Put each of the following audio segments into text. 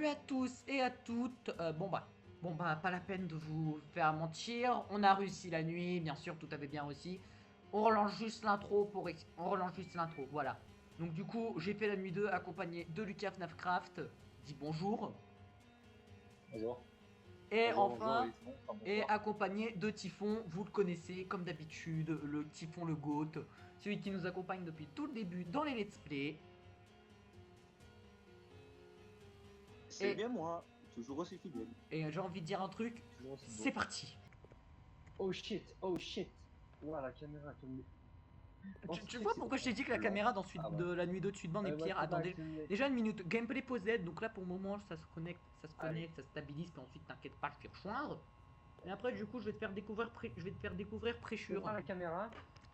Salut à tous et à toutes. Bon bah, pas la peine de vous faire mentir. On a réussi la nuit, bien sûr, tout avait bien réussi. On relance juste l'intro on relance juste l'intro, voilà. Donc du coup, j'ai fait la nuit 2 accompagné de Lucas FNAFcraft. Dis bonjour. Bonjour. Et Bonjour, bonjour, enfin, oui, c'est bon, enfin, et bonsoir. accompagné de Typhon. Vous le connaissez comme d'habitude, le Typhon le GOAT, celui qui nous accompagne depuis tout le début dans les let's play. C'est Et, bien moi, toujours aussi fidèle. et j'ai envie de dire un truc. Toujours aussi C'est beau. parti. Oh shit, oh shit. Ouah, la caméra, comme... Oh, Tu c'est que vois c'est pourquoi je t'ai dit que la lent. caméra Ah de ouais. la nuit 2 de Suite est Ouais, pire. welcome back Attendez, to the... déjà une minute. Gameplay posé, donc là pour le moment Allez. ça se stabilise, puis ensuite t'inquiète pas, je vais rejoindre. Mais après du coup je vais te faire découvrir, je vais te faire découvrir Tu veux Pressure. voir la caméra?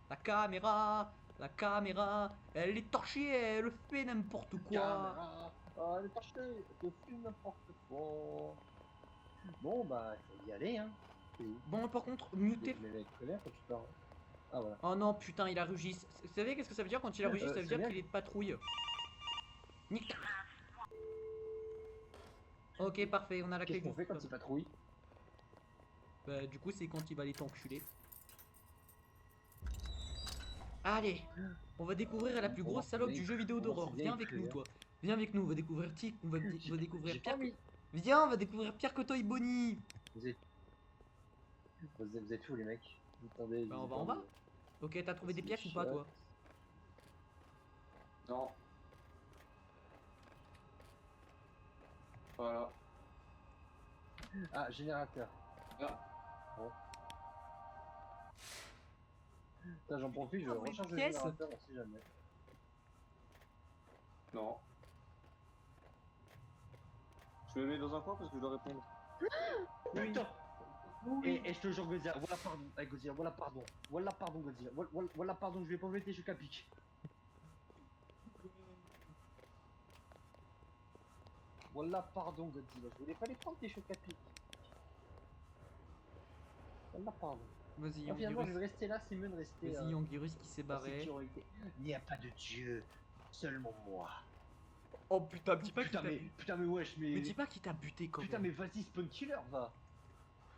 La caméra, elle est torchée, elle fait n'importe quoi. Caméra. Oh, elle est torchée. Je fume n'importe quoi. Bon, bah, il faut y aller, hein. C'est où? Bon par contre, muté. Mais avec colère quand tu pars. Hein. Ah, voilà. Oh non putain, il a rugi. Vous savez qu'est-ce que ça veut dire quand il a rugi? Ça veut C'est dire bien. qu'il est de patrouille. Nique ta- Ok parfait, on a la clé Qu'est-ce du qu'on fait quand stop. il patrouille? Bah du coup c'est quand il va aller t'enculer. Allez, on va découvrir la plus On va grosse salope du jeu vidéo d'horreur. bien Viens y avec nous, prévenir. toi. Viens avec nous, on va découvrir on va découvrir J'ai pas Pierre. mis. Viens, on va découvrir Pierre Cotoy Bonnie. Vous êtes... vous êtes fous, les mecs. Attendez, Bah, on va visiteurs en bas. de... Ok, t'as trouvé des pièces ou pas, Shot. toi? Non. Voilà. Ah, générateur. Ah. Bon. Putain, j'en profite, je Ah, oui, recharge le pièce. générateur, on sait jamais. Non. Je me mets dans un coin parce que je dois répondre. Putain. Oui. Et je te jure, Godzilla, voilà pardon, Godzilla, voilà pardon. Voilà pardon, Godzilla, voilà pardon, je vais pas enlever tes chocs à pic. Voilà pardon, Godzilla, je voulais pas les prendre tes chocs à pic. Voilà pardon. Vas-y, Ah, finalement, je Anguirus. vais rester là, c'est mieux de rester Vas-y, Anguirus qui s'est en barré. sécurité. Il n'y a pas de dieu, seulement moi. Oh putain, dis pas qu'il Putain, t'a buté. putain, mais wesh, Mais dis pas qu'il t'a buté quand putain, même. mais vas-y, spawn killer, va.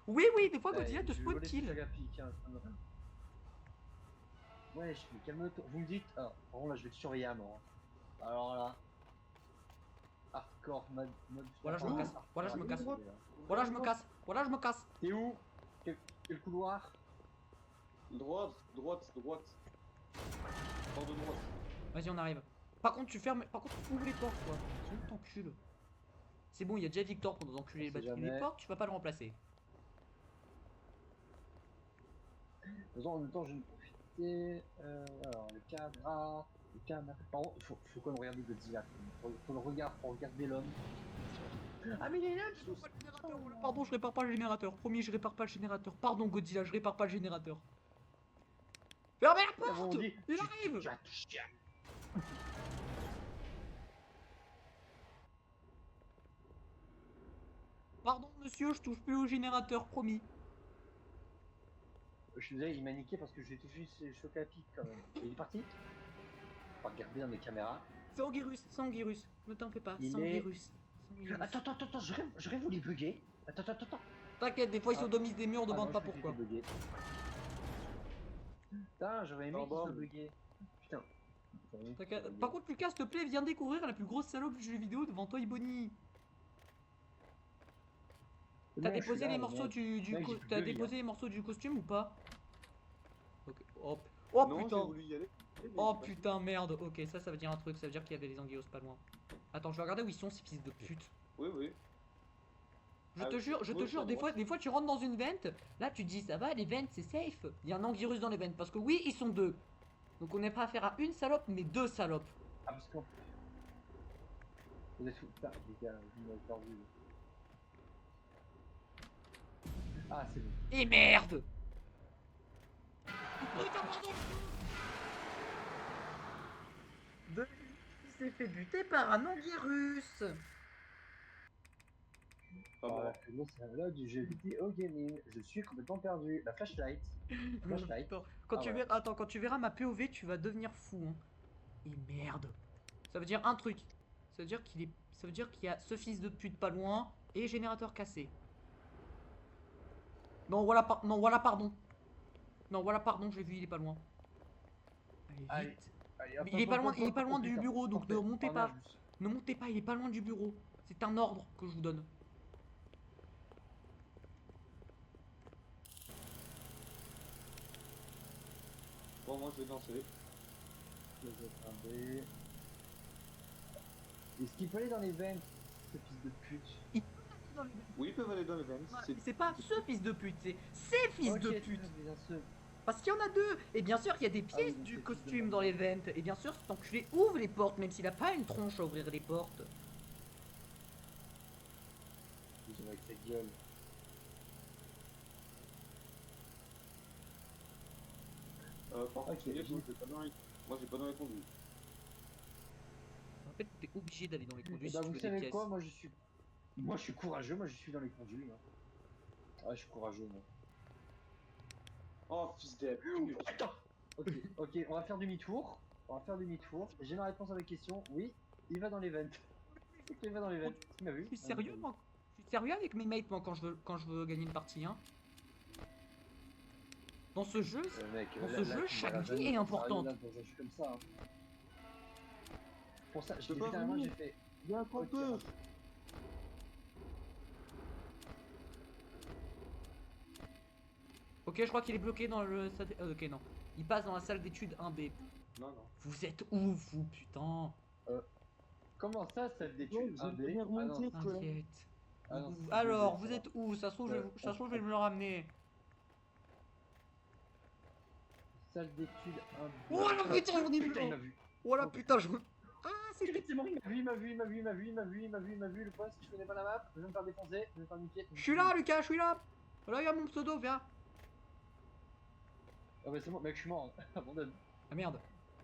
Oui, oui, des fois, Godzilla te Je vais spawn voler tes kill. chocs à pic, hein. Wesh, mais calme-toi. Vous me dites. Ah, par contre, là, je vais te surveiller à mort. Alors là. Hardcore, mode. Voilà, je me casse. Voilà, je me casse. Voilà, Voilà, je me casse. Voilà, je me casse. t'es où? Quel couloir? Droite, droite, droite. Bord de droite. Vas-y, on arrive. Par contre, tu fermes. Par contre, ouvre les portes, toi. Sinon, t'encules. C'est bon, il y a déjà Victor pour nous enculer On sait les jamais. portes, tu vas pas le remplacer. En même temps, je vais profiter. Alors, le cadre. Le cadre. Par contre, faut qu'on regarde Godzilla. Faut le regarder pour regarder l'homme. Ah, mais il est là, Pardon, je répare pas le générateur. Promis, je répare pas le générateur. Pardon, Godzilla, je répare pas le générateur. Fermez la porte! Il arrive! Pardon, monsieur, je touche plus au générateur, promis. Je suis désolé, il m'a niqué parce que j'ai touché ses chocs à pic quand même. Il est parti? On va regarder dans les caméras. C'est Anguirus, c'est Anguirus. Ne t'en fais pas, c'est Il est- Anguirus. Attends, j'aurais voulu bugger. Attends. T'inquiète, des fois ils Ah. sodomisent des murs, Ah demande non, pas je crois qu'il pourquoi. était bugué. Putain, j'aurais aimé En qu'il bas. soit bugué. Putain. T'inquiète. Par contre, Lucas, s'il te plaît, viens découvrir la plus grosse salope du jeu vidéo devant toi, Iboni. T'as déposé les morceaux T'as déposé les morceaux du costume ou pas? Ok. Hop. Oh Non, j'ai putain. voulu y aller. mais Oh j'ai pas putain, merde. Ok, ça veut dire un truc. Ça veut dire qu'il y avait les Anguillos pas loin. Attends, je vais regarder où ils sont, ces fils de pute. fait. Oui, oui. Je Ah, te jure, gauche, à droite. des fois tu rentres dans une vente, là tu te dis ça va, les ventes c'est safe. Il y a un Anguirus dans les ventes parce que oui, ils sont deux. Donc on n'est pas affaire à une salope, mais deux salopes. Ah, parce qu'on. Vous êtes fous. Putain, les gars, vous m'avez perdu. Ah, c'est bon. Et merde! Putain, pardon! Il s'est fait buter par un Anguirus! Pas Alors, bon. la plus grosse salope du jeu vidéo gaming. Je suis complètement perdu. La flashlight. Flashlight. Attends, quand Ah, tu voilà. verras, attends, quand tu verras ma POV, tu vas devenir fou. Hein. Et merde! Ça veut dire un truc. Ça veut dire qu'il est. Ça veut dire qu'il y a ce fils de pute pas loin et générateur cassé. Non, voilà, non, voilà, pardon. Non, voilà, pardon, j'ai vu, il est pas loin. Allez, Allez, vite. allez, hop, Il est hop, pas hop, loin, hop, il est hop. pas loin Oh, du putain. bureau, donc ne Parfait. montez Oh, merde, pas. Ne montez pas, il est pas loin du bureau. C'est un ordre que je vous donne. Bon, moi je vais danser. Je vais attendre. Est-ce qu'il peut aller dans les vents, ce fils de pute? Oui, ils peuvent aller dans les vents. C'est pas ce fils de pute, c'est ces fils de Ok, pute. bien sûr. Parce qu'il y en a deux. Et bien sûr, il y a des Ah oui, pièces donc du c'est costume évidemment. dans les ventes. Et bien sûr, cet enculé ouvre les portes, même s'il a pas une tronche à ouvrir les portes. Ils ont avec cette gueule. Par contre, Ok, moi, j'ai- j'ai pas dans les conduits. En fait, t'es obligé d'aller dans les conduits Eh si ben, tu vous veux des savez pièces. quoi, moi je suis courageux, moi je suis dans les conduits. Moi. Ah, je suis courageux, moi. Oh, fils de pute. Attends. Ok, ok, on va faire demi-tour. On va faire demi-tour. J'ai ma réponse à ma question. Oui, il va dans les vents. Ok, il va dans les vents. Tu m'as vu? Je suis sérieux, moi. Je suis sérieux avec mes mates, moi, quand je veux gagner une partie, hein. Dans ce jeu, Mec, dans là, ce là, jeu, tu me chaque verras vie jamais est faire importante. sérieux, là, dans un jeu comme ça. Hein. Pour ça, peux j'ai pas littéralement, venir. j'ai fait. Il y a un campeur. Ok, je crois qu'il est bloqué dans le... ok, non. Il passe dans la salle d'études 1B. Non, non. Vous êtes où, vous, putain? Comment ça, celle d'études j'ai 1B? jamais Ah non, remonté, quoi. T'inquiète. ah non, c'est Alors, 2B, vous ça êtes où? Ça se trouve, Euh, ça se trouve, je vais me le ramener. Salle d'études 1B. Oh la putain, j'en ai vu Putain, il un. m'a vu. Oh la putain, je... Ah, c'était... Effectivement, il m'a vu, il m'a vu, il m'a vu, il m'a vu, il m'a vu, il m'a vu, il m'a vu, le poste, je connais pas la map, je vais me faire défoncer, je vais me faire niquer. Je suis là, Lucas, je suis là. Là, il y a mon pseudo, viens. Ah bah c'est bon, mec, je suis mort, abandonne. Ah merde.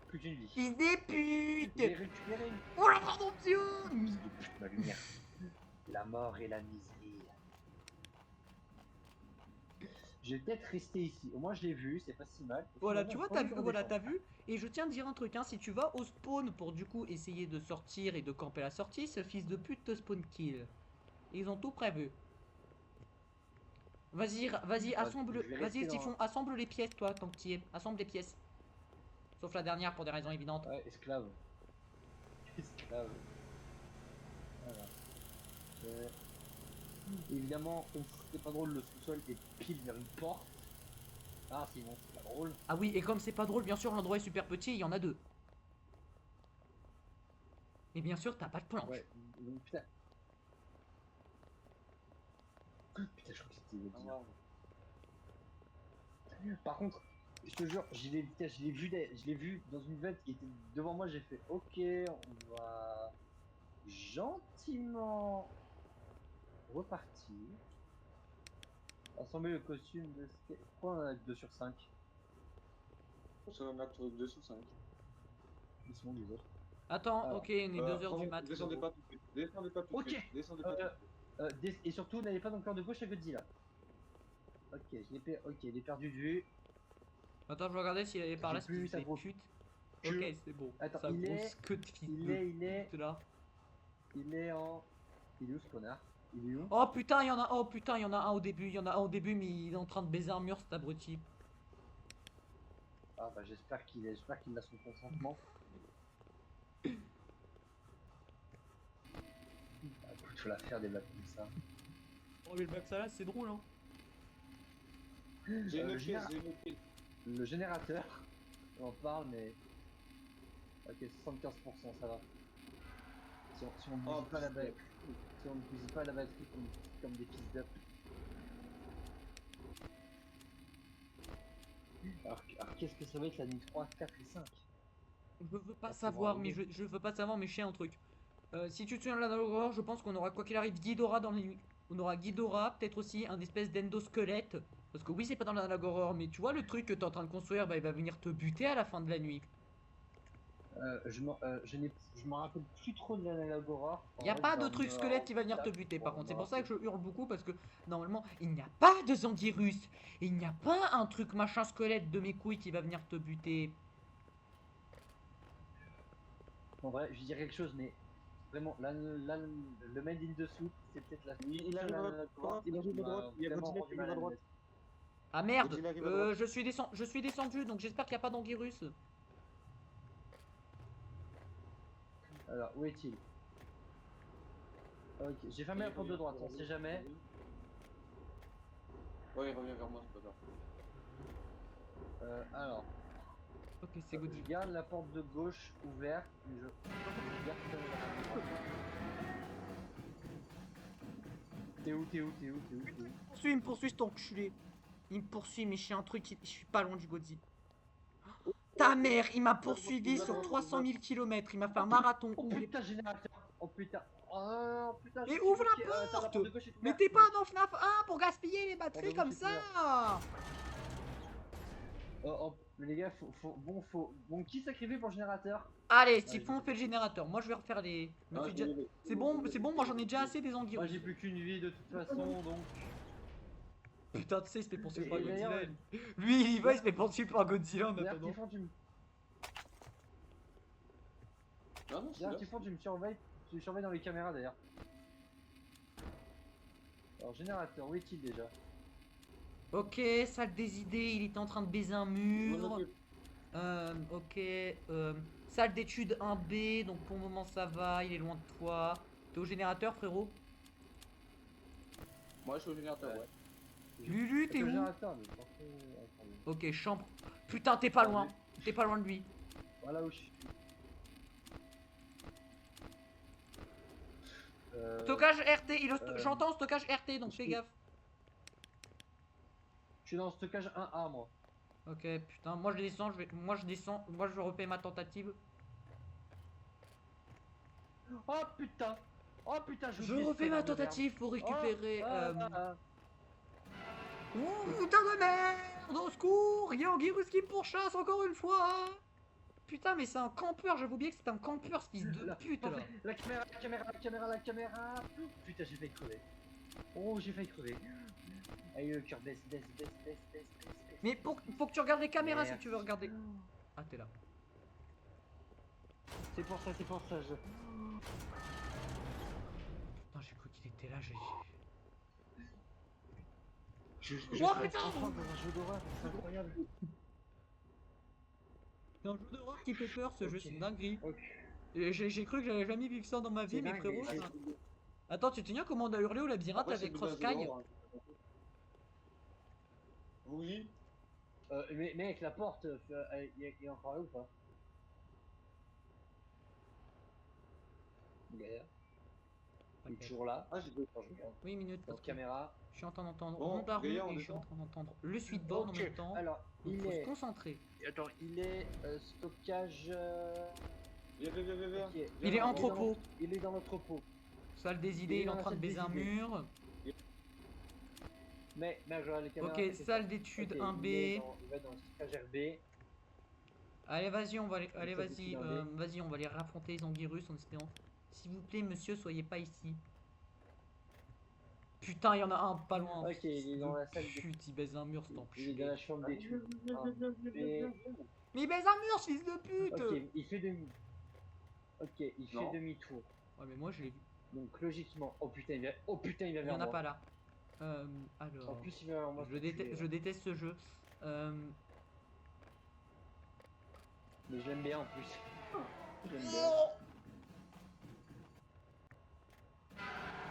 Plus qu'une vie. Fils des Je l'ai putes. récupéré. Oh la pardon, Dieu. Fils de pute, ma lumière. La mort et la misère. Je vais peut-être rester ici. Au moins, je l'ai vu, c'est pas si mal. Voilà, Finalement, tu vois, j'ai pas t'as envie vu, de voilà, t'as redescendre. vu. Et je tiens à te dire un truc, hein, si tu vas au spawn pour du coup essayer de sortir et de camper la sortie, ce fils de pute te spawn kill. Ils ont tout prévu. Vas-y, vas-y, Ah, assemble, je vais vas-y, rester dans... Typhon, assemble les pièces, toi, tant que t'y es. Assemble les pièces. Sauf la dernière pour des raisons évidentes. Ouais, esclave. Esclave. Voilà. Évidemment, c'est pas drôle, le sous-sol est pile vers une porte. Ah, sinon, c'est pas drôle. Ah oui, et comme c'est pas drôle, bien sûr, l'endroit est super petit, il y en a deux. Et bien sûr, t'as pas de planche. Ouais, putain. Putain, je crois que c'était le dire. Par contre, je te jure, je l'ai vu dans une vette qui était devant moi, j'ai fait ok, on va gentiment repartir. Assembler le costume de skate. Pourquoi on a 2 sur 5? Ça va mettre 2 sur 5. Ils sont où les autres? Attends, Alors, ok, on est 2h du mat. Descendez pas tout de suite. Descendez pas tout de Ok. suite. Descendez pas tout de suite. Et surtout, n'allez pas dans le cœur de gauche à Godzilla. Ok, ok, il est perdu de vue. Attends, je vais regarder s'il est par là, J'ai plus vu c'est sa des grosse putes. queue. Ok, c'est bon. Attends, Sa il grosse est- queue de fils Il de est pute, là. Il est où ce connard? Il est où? Oh putain, il y en a, oh putain, il y en a un au début, il y en a un au début, mais il est en train de baiser un mur, cet abruti. Ah bah j'espère qu'il a son consentement. Ah, écoute, faut la faire des blagues comme ça. Oh mais le bac salade, c'est drôle, hein. J'ai une le, pièce, j'ai une pièce. le générateur, on en parle mais... Ok, 75%, ça va. Si on ne Oh, bousille pas la putain. batterie, si on ne bousille pas la batterie comme des fils d'up. Alors qu'est-ce que ça va être la nuit 3, 4 et 5? Je veux pas Ah, c'est savoir, bon, mais ok. je veux pas savoir, mais je sais un truc. Si tu te souviens de la horreur, je pense qu'on aura, quoi qu'il arrive, Ghidorah dans les nuits. On aura Ghidorah, peut-être aussi un espèce d'endosquelette. Parce que oui, c'est pas dans la horreur, mais tu vois, le truc que t'es en train de construire, bah, il va venir te buter à la fin de la nuit. Je m'en rappelle plus trop de l'Analagora. Il y a pas de truc squelette qui va venir te buter, par contre. C'est pour ça que je hurle beaucoup, parce que normalement, il n'y a pas de Zandirus. Il n'y a pas un truc machin squelette de mes couilles qui va venir te buter. En vrai, je vais dire quelque chose, mais vraiment, là, le made in dessous, c'est peut-être la Il arrive à droite, il arrive à droite, il y a vraiment Godzilla rendu qui arrive à mal à droite. l'aise. Ah merde, Godzilla arrive à droite. je suis descendu, donc j'espère qu'il n'y a pas d'Anguirus. Alors, où est-il? Ok, j'ai fermé la porte de droite, on sait jamais. Ouais, il revient vers moi, c'est pas grave. Alors, Ok, c'est je Godzilla. garde la porte de gauche ouverte, mais je garde quand même la porte de droite. T'es où? Il me poursuit cet enculé. Il me poursuit, mais je suis un truc, je suis pas loin du Godzilla. Ta mère, il m'a poursuivi sur 300 000 km, il m'a fait un marathon. Oh Ouvre les- putain, générateur! Oh putain! Oh putain, Mais je suis ouvre la bloqué. Attends, la porte porte de gauche est Mais ouverte. t'es pas dans FNAF 1 pour gaspiller les batteries Pardon, comme je suis ça. Mais les gars, bon, qui sacrifie pour le générateur? Allez, Allez, Typhon fait le générateur. Moi je vais refaire les... Ah, C'est bon, moi j'en ai déjà assez des Moi Anguirus. j'ai plus qu'une vie de toute façon, donc... Putain, tu sais, il se fait poursuivre par Et Godzilla. d'ailleurs, Lui, il y va, il se fait poursuivre par Godzilla en D'ailleurs, attendant. Typhon, tu me... Ah non, c'est D'ailleurs, là. Typhon, tu me surveilles dans les caméras d'ailleurs. Alors, générateur, où est-il déjà? Ok, salle des idées, il était en train de baiser un mur. Ok, salle d'études 1B, donc pour le moment ça va, il est loin de toi. T'es au générateur, frérot? Moi, je suis au générateur, ouais. Lulu, t'es Le où? générateur, mais attendez. Ok, chambre. Putain, t'es pas loin. T'es pas loin de lui. Voilà où je suis. Stockage RT, euh, j'entends stockage RT, donc je fais suis- gaffe. Je suis dans le stockage 1A, moi. Ok, putain, moi je descends, moi je refais ma tentative. Oh putain! Oh putain, Je refais ma tentative pour récupérer. Ah. Ouh, putain de merde! Au secours! Y'a Anguirus qui me pourchasse encore une fois! Putain, mais c'est un campeur, j'avais oublié que c'était un campeur, ce fils de pute là! La caméra! Putain, j'ai failli crever. Oh, j'ai failli crever. Allez, le cœur baisse. Mais faut que tu regardes les caméras Merde. si tu veux regarder. Ah, t'es là. C'est pour ça, je... Putain, j'ai cru qu'il était là, Je Oh, suis putain! enfin dans un jeu d'horreur, c'est incroyable. C'est un jeu d'horreur qui fait peur, ce jeu, Ok. c'est une dinguerie. Ok. Et j'ai cru que j'allais jamais vivre ça dans ma vie, C'est mais dingue, frérot. mais ça- Attends, tu te souviens comment on a hurlé au labyrinthe Après, avec c'est tout un jeu Crossky? d'horreur, hein. Oui. Mais mec, la porte, il est encore là ou pas? Galère. Il est toujours là. Ah, j'ai deux. Attends, je regarde. Oui, une minute, Dans parce que caméra. je suis en train d'entendre Bon, Rondaru Gaillard, on et je est suis en bon. train d'entendre le Sweetboard en Ok, même temps. Alors, Donc il faut se est... concentrer. Attends, il est stockage... Viens. ok. Il est entrepôt. Il est dans l'entrepôt. Salle des idées, est il est en dans la train de salle baiser des un idées. mur. Mais je regarde les caméras. Ok, c'est salle ça. d'études Ok, 1B. Il va dans le stockage RB. Allez, vas-y, on va les... Allez, salle vas-y, d'études 1B. vas-y, on va les raffronter les Anguirus en espérant. S'il vous plaît, monsieur, soyez pas ici. Putain, il y en a un pas loin. Ok, il est dans De la salle de... pute, il baise un mur, cet Il est enculé. dans la chambre d'études. Mais il baise un mur, ce fils de pute! Ok, il fait demi. Ok, il Non. fait demi-tour. Ouais, mais moi je l'ai vu. Donc logiquement, oh putain, il va Il y vers en a moi. pas là. En Alors. plus, il va vers moi. Je déteste ce jeu. Mais je l'aime bien en plus. J'aime bien.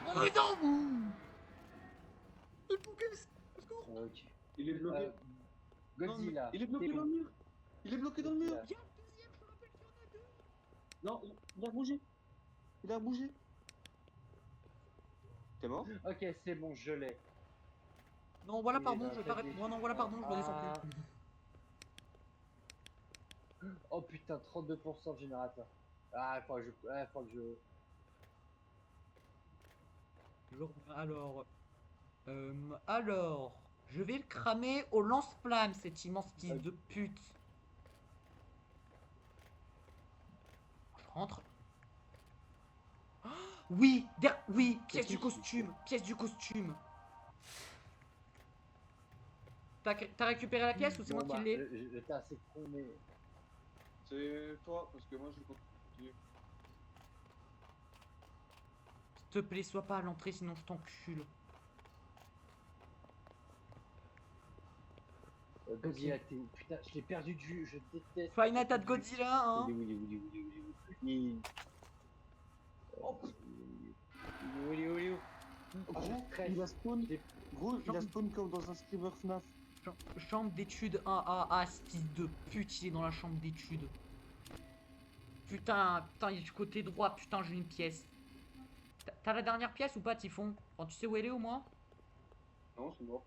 Oh putain! Il faut que... Au secours! Ok. Il est bloqué. Godzilla. Il est bloqué t'es dans où? le mur. Il est bloqué dans le mur. Godzilla. Il y a un deuxième, je me rappelle qu'il y en a deux! Non, il a bougé. Il a bougé. T'es mort? Ok, c'est bon, je l'ai. Non, voilà, Il est pardon, dans je la vais pas salle répondre. Non, d'études. voilà, pardon, je redescends Ah. plus. Oh putain, 32% de générateur. Ah, faut que je... Alors, je vais le cramer au lance-flamme, cet immense fils de pute. Je rentre. Oh, oui, oui, pièce du costume, pièce du costume. T'as récupéré la pièce ou c'est moi qui l'ai? J'étais assez con, mais... C'est toi, parce que moi je continue. te plaît, sois pas à l'entrée, sinon je t'encule. Godzilla, t'es où? Putain, je l'ai perdu de vue, je déteste. Final Tat Godzilla, hein. Il est où? Il... Oh, Il est où? gros, stress. il a spawn. J'ai- Gros, il a spawn comme dans un streamer FNAF. Chambre d'études 1A, ce fils de pute, il est dans la chambre d'études. Putain, il est du côté droit, putain, j'ai une pièce. T'as la dernière pièce ou pas, Typhon? Enfin, tu sais où elle est au moins? Non, je suis mort.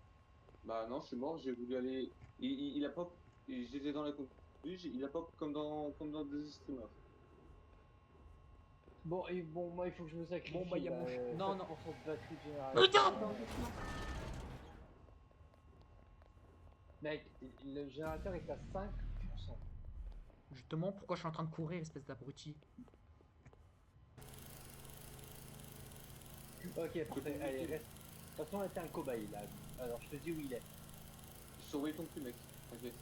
Bah non, je suis mort, j'ai voulu aller. Il a pop. J'étais dans la conclusion, il a pop comme dans des streamers. Bon, et bon, moi il faut que je me sacrifie. Bon, bah, y a mon ch- non, non. 4% de batterie générale. Putain! Mec, le générateur est à 5%. Justement, pourquoi je suis en train de courir, espèce d'abruti? Ok, parfait, allez, reste. De toute façon, là, t'es un cobaye là. Alors, je te dis où il est. Surveille ton cul, mec. T'inquiète.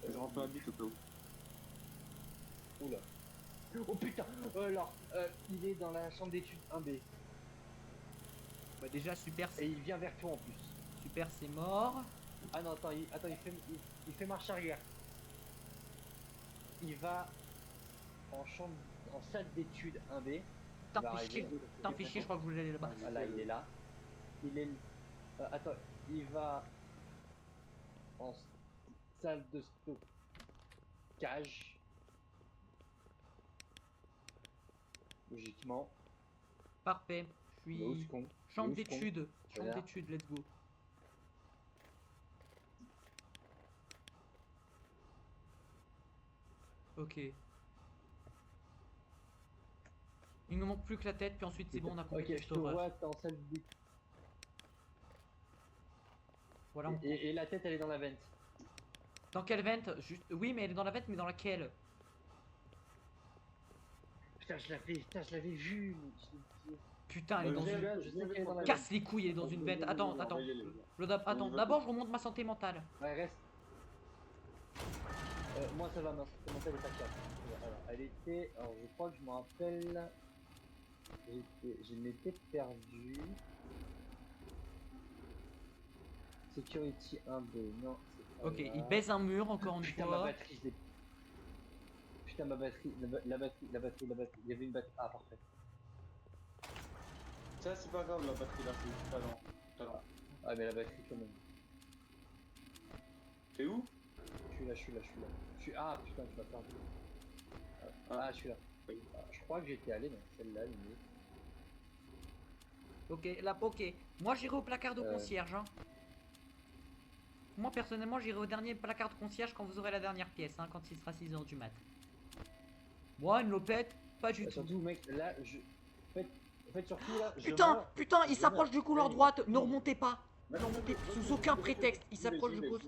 Je rentre un bit au cas où. Oula. Oh putain! Alors, il est dans la chambre d'études 1B. Bah, déjà, super, Et il vient vers toi en plus. super, c'est mort. Ah non, attends, il fait marche arrière. Il va en chambre, en salle d'études 1B. Putain, Il va fais chier, arriver. putain, fais chier, je crois que vous voulez aller là-bas. Ah là, il est là. Il est. Attends, il va en salle de stockage. Logiquement. Parfait, je Il est où suis... ce con? Chambre Il est où, ce con? d'études, chambre Voilà. d'études, let's go. Ok. Il nous manque plus que la tête, puis ensuite c'est bon, on a compris Ok, je te vois, t'es en salle d'études. Voilà, on... Et la tête, elle est dans la vente. Dans quelle vente? Juste... Oui, mais elle est dans la vente, mais dans laquelle? Putain, je l'avais vu. Putain, elle est dans je une... sais- je sais qu'elle est dans la Casse les couilles, elle est dans une vente. Attends, attends. Attends, d'abord je remonte ma santé mentale. Ouais, reste. Moi, ça va, ma santé mentale est à 4. Alors, elle était. Alors, je crois que je me rappelle. Je m'étais perdu. Security 1B, non. c'est pas Ok, là. il baise un mur encore une Putain, ma fois. batterie, je l'ai. Putain, ma batterie, la batterie. Il y avait une batterie. Ah, parfait. Ça, c'est pas grave, la batterie là, c'est juste talent. Talent. Ah, mais la batterie, quand même. T'es où? Je suis là. Ah, putain, je m'as perdu. Ah, je suis là. Oui. Ah, je crois que j'étais allé dans celle-là, limite. Ok, là, ok. Moi j'irai au placard de concierge. Hein. Moi personnellement j'irai au dernier placard de concierge quand vous aurez la dernière pièce, hein, quand il sera 6h du mat. Moi, une lopette, pas du tout. Surtout, mec, là, en fait, surtout là. Putain, il je s'approche meurs. du couloir Allez. droite, ne remontez pas. Ne remontez sous aucun prétexte, il s'approche du couloir.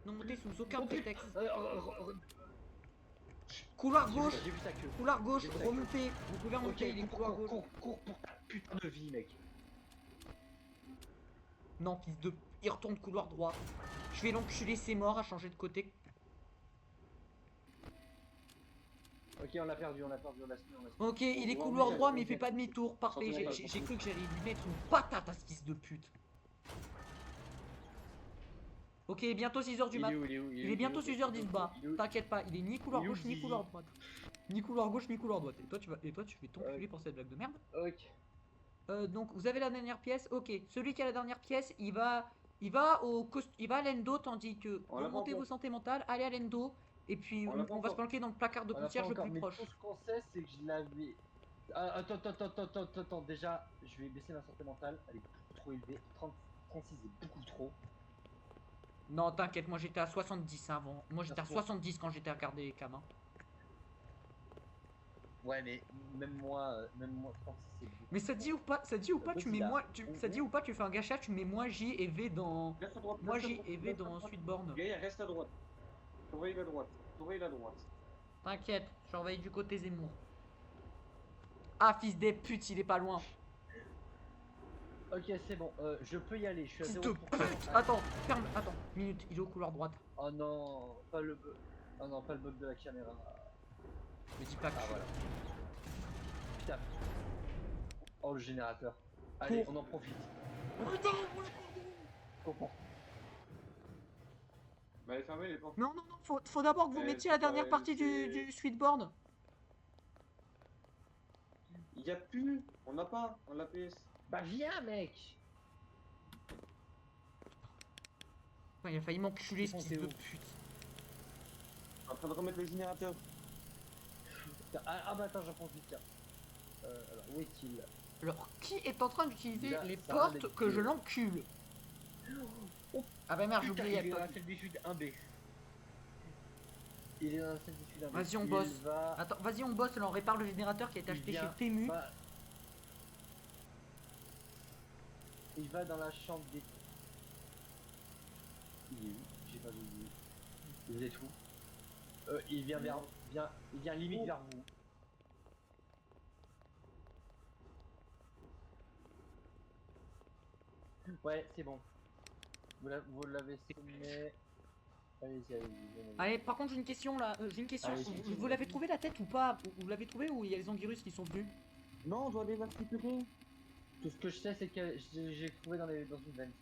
Ne remontez sous aucun prétexte. Couloir gauche, J'ai vu sa queue. couloir gauche, J'ai vu ça. remontez. Vous pouvez remonter, il est couloir gauche. Cours pour ta putain de vie, mec. Non, fils de... Il retourne couloir droit. Je vais l'enculer, c'est mort, à changer de côté. Ok, on l'a perdu, on l'a suivi. Ok, il est couloir droit, mais il fait pas demi-tour. Parfait, j'ai cru que j'allais lui mettre une patate à ce fils de pute. Ok, bientôt 6h du mat. Il est bientôt 6h10 bas. T'inquiète pas, il est ni couloir Il est où, gauche ni Zizi couloir droite. Ni couloir gauche ni couloir droite. Et toi tu fais t'enculer pour cette blague de merde. Ok. Donc vous avez la dernière pièce. Ok, celui qui a la dernière pièce, il va à l'endo tandis que On l'a pas remontez encore. vos santé mentale, allez à l'endo et puis On l'a pas on va se encore. planquer dans le placard de On a concierge pas le encore, plus mais proche. tout ce qu'on sait, c'est que je l'avais. Ah, attends. Déjà, je vais baisser ma santé mentale. Elle est beaucoup trop élevée. 36 est beaucoup trop. Non, t'inquiète, moi j'étais à 70 avant. Moi j'étais à 70 quand j'étais à regarder les cams. Hein. Ouais, mais même moi 36 c'est beaucoup. Mais ça dit ou pas, tu mets moins, ça dit ou pas, tu fais un gâchette, tu mets moins J et V dans. Reste à droite. Moi reste à J droite, et V reste à dans droite. suite borne. Gaïa, reste à droite. Surveille la droite. Surveille la droite. T'inquiète, je surveille du côté Zemmour. Ah, fils des putes, il est pas loin. Ok, c'est bon, je peux y aller. Je suis à Fils 0%. de pute. Attends, ferme, attends, minute, il est au couloir droite. Oh non, pas le bug. Oh non, pas le bug de la caméra. Me dis pas que Ah je suis voilà. putain. Oh, le générateur. Allez, on en profite. Putain, Comprends. Bah, elle est fermée, les portes. non, non, non, faut d'abord que vous mettiez la dernière partie du Sweetboard. Il y a plus. On n'a pas. On l'a PS. Bah, viens, mec. Ouais, il a failli m'enculer ce Ils sont fils de où pute. En train de remettre le générateur. Ah bah attends, j'en profite, tiens. Alors, où est-il? Alors, qui est en train d'utiliser Là, les ça va portes d'être que je fait. l'encule? Oh, Ah bah merde, j'ai putain, oublié. il est dans la salle d'études 1B. Il est dans la salle d'études 1B. Vas-y, on Il bosse. va... Attends, vas-y, on bosse, là, on répare le générateur qui a été il acheté vient- chez Temu. va- Il va dans la chambre des... Il est où? J'ai pas vu. Vous êtes où? Il vient vers... Il vient limite vers vous. Ouais, c'est bon. Vous l'avez semé. Allez-y, allez-y. Allez, par contre, j'ai une question là. J'ai une question. Allez, Vous l'avez trouvé la tête ou pas? Vous l'avez trouvé ou il y a les anguirus qui sont venus? Non, on doit les récupérer. Tout ce que je sais, c'est que j'ai trouvé dans une veine.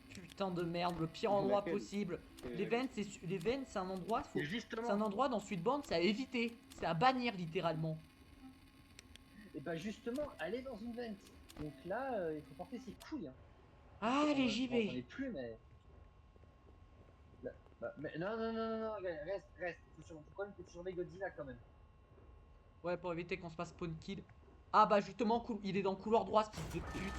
Putain de merde, le pire Mais endroit laquelle possible. Les veines, c'est un endroit. Et C'est justement, un endroit dans Sweetbourne, c'est à éviter. C'est à bannir littéralement. et bah justement, allez dans une veine. Donc là, il faut porter ses couilles. Hein. Allez, j'y J'en ai vais. plus, mais... Là, mais non, non, non, non, non, reste. Faut quand même que tu surveilles Godzilla quand même. Ouais, pour éviter qu'on se fasse spawn kill. Ah bah justement, il est dans le couloir droit, ce fils de pute.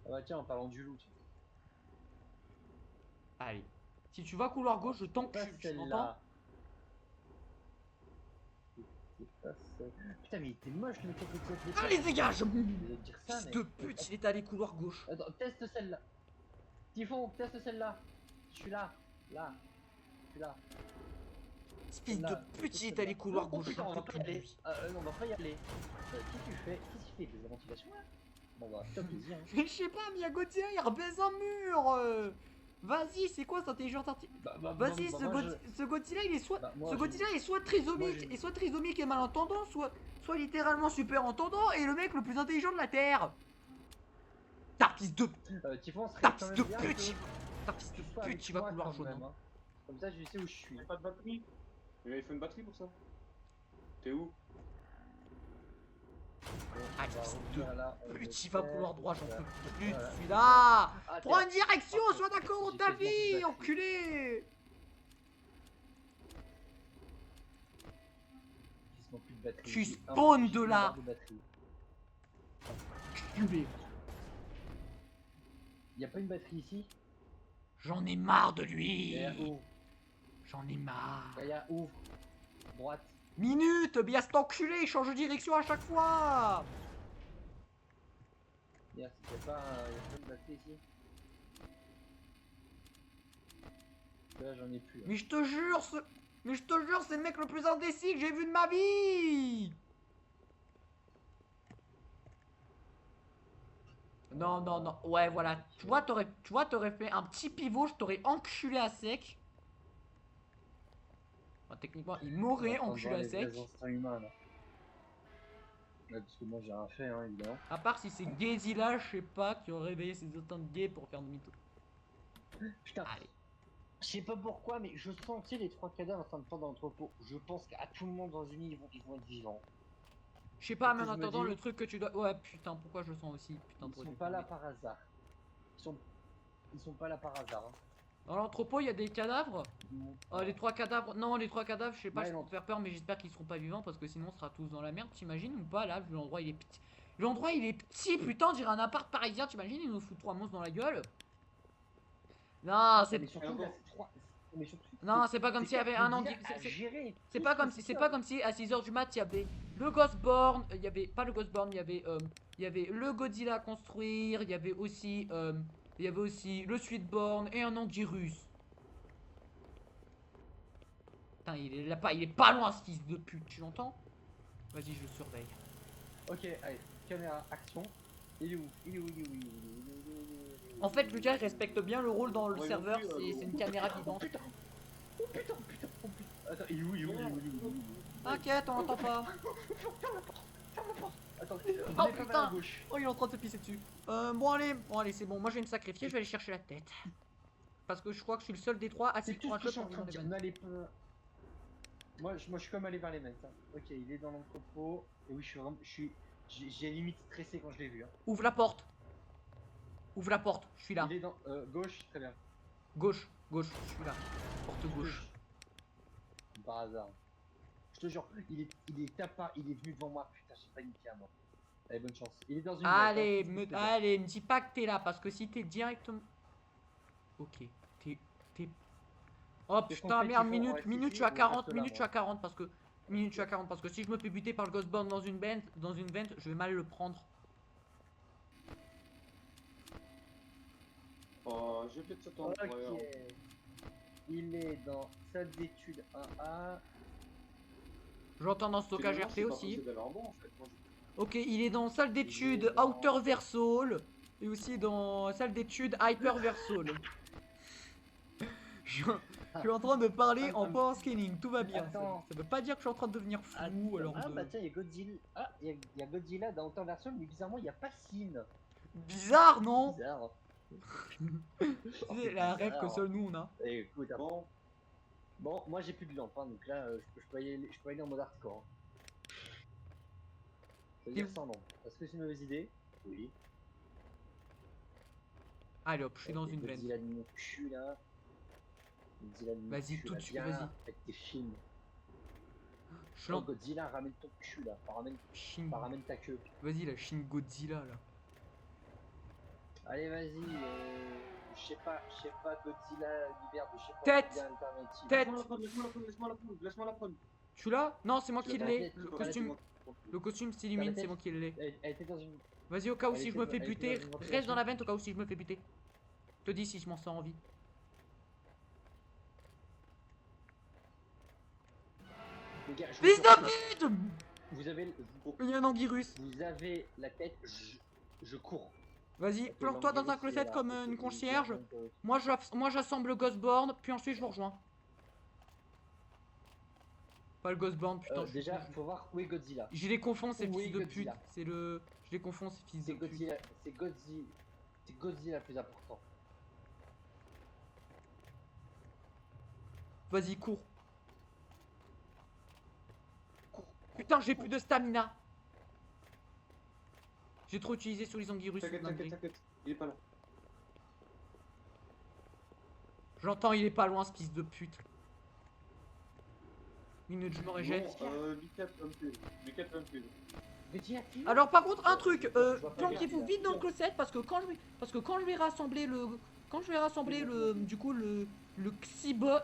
Ah bah tiens, en parlant du loup, tiens. Allez. Si tu vas couloir gauche, je Pas t'encule, tu m'entends? celle-là. C'est pas celle... Putain, mais il était moche le mec avec les pièces d'échelle. Allez, dégage! Je vais te dire ça, Fils mais... de pute, il est allé couloir gauche. Attends, teste celle-là. Typhon, teste celle-là. Je suis là. Là. Je suis là. Fils de Celle-là. pute, il est allé couloir Oh, gauche. putain, on va j'en pas peux y plus de aller. lui. Non, on va pas y aller. Qu'est-ce qu'il fait? Des ventilations là? Bon bah, top plaisir. Hein. Mais je sais pas, mais y'a Godzilla, il rebaise un mur. Vas-y, c'est quoi cette intelligence artificielle? Vas-y, ce Godzilla, il est soit... ce Godzilla est soit trisomique, et soit trisomique et malentendant, soit littéralement super entendant, et le mec le plus intelligent de la Terre. Ta fils de... Typhon serait Ta quand fils même de bien pute. que Ta fils tu de sois pute, avec tu vas moi couloir quand jaune. même, hein. Comme ça, je sais où je suis. Il n'y a pas de batterie. Il faut une batterie pour ça. T'es où? Ah, On va fils revenir là, on de le pute, il va fait, couloir droit, j'en voilà. peux plus de Voilà. celui-là. Ah, Prends tiens. une direction, Parfait. sois d'accord dans J'ai ta quasiment plus de vie, batterie. enculé. Quasiment plus de batterie. Tu J'ai spawns j'ai de une là. barre de batterie. Enculé. Y a pas une batterie ici? J'en ai marre de lui. Derrière où? J'en ai marre. Derrière où? Droite. Minute, bien cet enculé, il change de direction à chaque fois. Derrière, c'était pas, y a pas une batterie ici? Parce que là, j'en ai plus. Là. Mais je te jure, c'est le mec le plus indécis que j'ai vu de ma vie. Non, non, non. Ouais, voilà. Tu vois, t'aurais fait un petit pivot, je t'aurais enculé à sec. Enfin, techniquement, il m'aurait enculé à sec. Les instincts humains, là. Ouais, parce que moi, j'ai rien fait, hein, évidemment. À part si c'est Godzilla, je sais pas, qui aurait réveillé ses instincts de gay pour faire demi-tour. Putain. Allez. Je sais pas pourquoi, mais je sentais les 3 cadavres en train de prendre dans l'entrepôt. Je pense qu'à tout le monde dans une île, ils vont être vivants. Je sais pas, mais en Parce que je me attendant, dis- le truc que tu dois... Ouais, putain, pourquoi je le sens aussi? Putain, Ils toi, sont tu pas fais là des- par hasard. Ils sont pas là par hasard. Hein. Dans l'entrepôt, il y a des cadavres. Les 3 cadavres... Non, les 3 cadavres, je sais pas, Ouais, je peux non. te faire peur, mais j'espère qu'ils seront pas vivants, parce que sinon, on sera tous dans la merde, t'imagines ou pas, là, vu l'endroit, il est petit. L'endroit, il est petit, putain, on dirait un appart parisien, t'imagines, ils nous foutent 3 monstres dans la gueule. Non, c'est... Mais surtout, là, c'est 3... Mais surtout, Non, c'est pas comme s'il y avait un anguille. C'est pas comme si à 6h du mat il y avait le Ghostborn, il y avait pas le Ghostborn, il y avait le Godzilla à construire, il y avait aussi le Sweetborn et un Anguirus. Putain, il est pas loin ce fils de pute, tu l'entends? Vas-y, je le surveille. Ok, allez, caméra, action. Il est où? En fait, Lucas respecte bien le rôle dans le Ouais, serveur, non plus, c'est une caméra vivante. Oh putain. Attends, il est où? T'inquiète, on l'entend pas. Attends, Oh, venez pas putain. à gauche. Oh, il est en train de se pisser dessus. Bon allez, c'est bon. Moi je vais me sacrifier, je vais aller chercher la tête. Parce que je crois que je suis le seul des trois C'est assis tout pour ce un que jeu je suis en pour train dans de les dire. vannes. N'allez pas. Moi, je suis comme allé vers les mecs. Hein. Ok, il est dans l'entrepôt. Et oui, je suis vraiment. J'ai limite stressé quand je l'ai vu. Hein. Ouvre la porte. Ouvre la porte, je suis là. Il est dans gauche, très bien. Gauche, je suis là. Porte gauche. Par hasard. Je te jure, il est venu devant moi. Putain, j'ai paniqué à mort. Allez, bonne chance. Il est dans une Allez, boîte, hein, allez, me dis pas que t'es là, parce que si t'es directement... Ok, t'es... Oh Qu'est-ce qu'on putain, fait, merde, Typhon? On minute, reste minute, je ici suis à ou on 40, reste là, minute, je suis à moi 40, parce que... Minute, je suis à 40, parce que si je me fais buter par le Ghostborn dans une vente, je vais mal le prendre. Oh, je vais peut-être s'attendre. Ok. Il est dans salle d'études 1A. J'entends dans stockage RP aussi. Ok, il est dans salle d'études dans- Outer Versal, et aussi dans salle d'études Hyper Versal. Je suis en train de parler en power scaling, tout va bien. Attends. Ça veut pas dire que je suis en train de devenir fou, alors Ah de... bah tiens, il y a Godzilla. Ah, il y a Godzilla dans Outer Version, mais bizarrement, il n'y a pas Sin. Bizarre, non? Bizarre. C'est la rêve que bizarre. seul nous on a. Eh, écoute, bon, moi j'ai plus de lampe, hein, donc là, je peux aller en mode hardcore. Ça veut dire sans lampe. Est-ce que c'est une mauvaise idée? Oui. Allez hop, je suis dans une veine. Godzilla de mon cul là. Vas-y, tout de suite, vas-y. Avec tes films. Je Oh, l'entends. Godzilla, ramène ton cul là. Ramène ta queue. Vas-y, la Shin Godzilla là. Allez, vas-y. Je sais pas, Godzilla, l'univers de je sais pas Tête. combien alternative. Tête. Laisse-moi la prendre. Tu l'as? Non, c'est moi qui Je l'ai. l'ai. Le costume s'illumine, c'est moi qui l'ai. Elle était dans une. Vas-y, au cas où Elle si je était me dans- fais elle était buter, dans une reste ventilation. dans la vente au cas où si je me fais buter. Je te dis si je m'en sors en vie. Les gars, je Fils vous de pute! Vous avez, Il y a un anguirus. vous avez la tête, je cours. Vas-y, planque-toi dans un closet comme une concierge. Moi j'assemble le Ghostborn, puis ensuite je vous rejoins. Pas le Ghostborn, putain. Déjà, faut voir où est Godzilla. Je les confonds, ces Où fils est de pute. Godzilla C'est le. Je les confonds, ces fils de C'est pute. Godzilla, c'est Godzilla le plus important. Vas-y, cours. Putain, j'ai plus de stamina. J'ai trop utilisé sur les anguirus. T'inquiète, il est pas là. J'entends, il est pas loin, ce fils de pute. Minute, je me régète. Godzilla qui? Alors par contre un truc, Je vois pas planquez-vous Godzilla. vite dans le closet parce que quand je vais rassembler du coup le Xybot,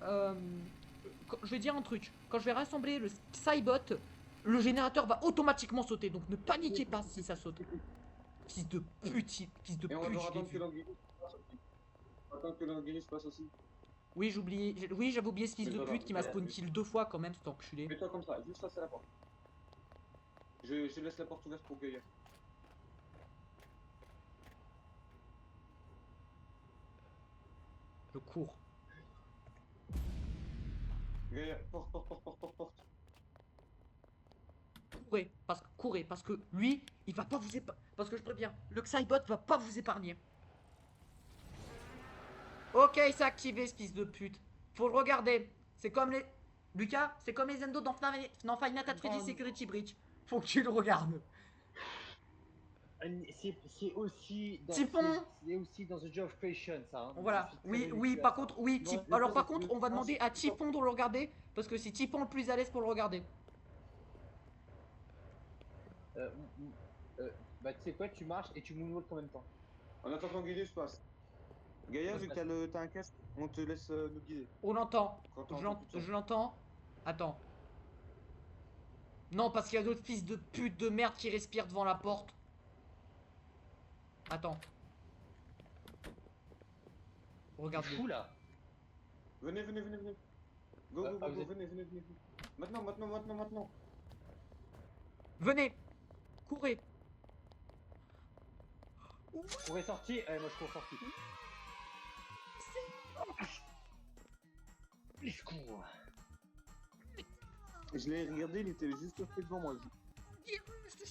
je vais dire un truc, quand je vais rassembler le Xybot, le générateur va automatiquement sauter, donc ne paniquez pas si ça saute. Fils de pute, Et on va devoir je l'ai attendre que vu. l'anguille passe aussi. Attendre que l'anguille passe aussi. Oui j'avais oublié ce fils de pute qui m'a spawn kill 2 fois quand même cet enculé. Mets-toi comme ça, juste face à la porte. Je laisse la porte ouverte pour Gaïa. Je cours. Gaïa, porte. Courez, parce que lui, il va pas vous épargner. Parce que je préviens, le Xybot va pas vous épargner. Ok, il s'est activé ce fils de pute. Faut le regarder. C'est comme les... Lucas, c'est comme les endos dans Five Nights at Freddy's Security Breach. Faut que tu le regardes. C'est aussi dans Typhon. c'est aussi dans The Joy of Creation ça. Hein. Voilà. Je suis très Oui, habitué à par ça. contre, oui. Non, Alors le- par contre, on va le- demander à Typhon de le regarder. Parce que c'est Typhon le plus à l'aise pour le regarder. Euh, bah tu sais quoi, tu marches et tu moonwalk en même temps. En attendant que Gaïa se passe. Gaïa, Ça vu se que t'as un casque, on te laisse nous guider. On l'entend. Quand t'entends tout ça. Je l'entends. Attends. Non, parce qu'il y a d'autres fils de pute de merde qui respirent devant la porte. Attends. Regarde. Fou là. Venez. Go, vous êtes- venez. Maintenant. Venez. Courez. Vous pourrez sortir. Moi je cours sorti. Je cours. Je l'ai regardé, il était juste fait devant moi. Je